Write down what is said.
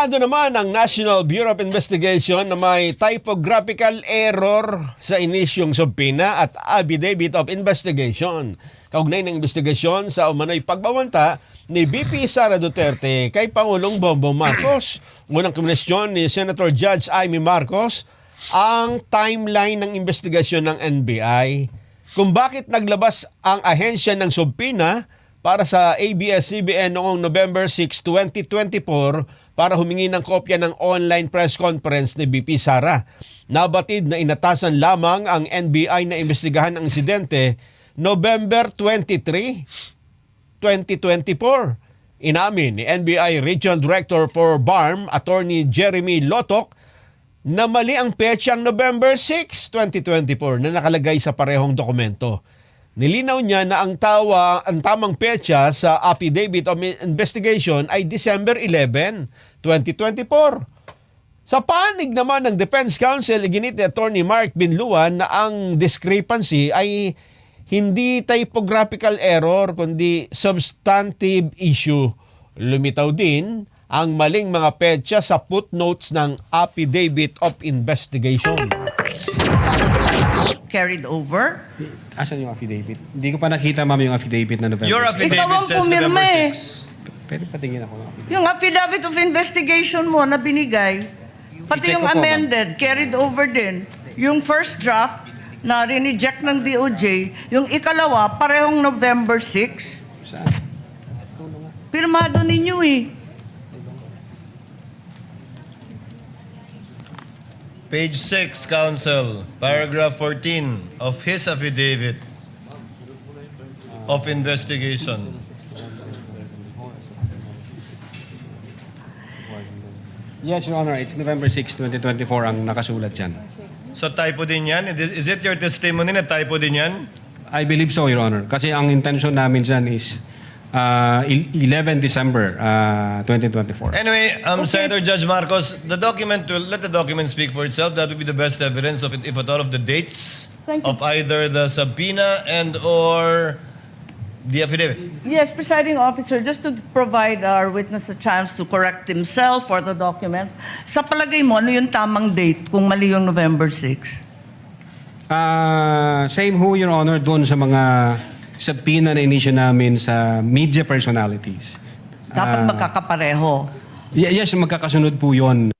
Ano naman ang National Bureau of Investigation na may typographical error sa inisyong subpina at affidavit of investigation. Kaugnay ng investigasyon sa umano'y pagbabanta ni VP Sara Duterte kay Pangulong Bongbong Marcos. Unang komisyon ni Senator Judge Amy Marcos ang timeline ng investigasyon ng NBI. Kung bakit naglabas ang ahensya ng subpina para sa ABS-CBN noong November 6, 2024 para humingi ng kopya ng online press conference ni VP Sara. Nabatid na inatasan lamang ang NBI na imbestigahan ang insidente November 23, 2024. Inamin ni NBI Regional Director for BARM, Attorney Jeremy Lotok, na mali ang petsang November 6, 2024 na nakalagay sa parehong dokumento. Nilinaw niya na ang tamang petsa sa affidavit of investigation ay December 11, 2024. Sa panig naman ng Defense Counsel, iginit ni Attorney Mark Binluan na ang discrepancy ay hindi typographical error kundi substantive issue. Lumitaw din ang maling mga petsa sa footnotes ng affidavit of investigation. Carried over? Asan yung affidavit? Hindi ko pa nakita, ma'am, yung affidavit na November. Your 6. affidavit Ikaw ang says pumirma November eh. 6. Pwede patingin ako ng affidavit. Yung affidavit of investigation mo na binigay, pati I-check yung ko po, amended, carried over din. Yung first draft na rineject ng DOJ, yung ikalawa, parehong November 6. Saan? Pirmado ninyo eh. Page 6, Counsel, paragraph 14 of his affidavit of investigation. Yes, Your Honor. It's November 6, 2024 ang nakasulat dyan. So typo din yan? Is it your testimony na typo din yan? I believe so, Your Honor. Kasi ang intention namin dyan is 11 December 2024. Anyway, Senator Judge Marcos, let the document speak for itself. That would be the best evidence of it, if at all, of the dates Thank you. of either the subpoena and or the affidavit. Yes, presiding officer, just to provide our witness a chance to correct himself for the documents, sa palagay mo, ano yung tamang date kung mali yung November 6? Same ho, Your Honor, doon sa mga subpoena na inisyo namin sa media personalities. Dapat magkakapareho. Yes, magkakasunod po yun.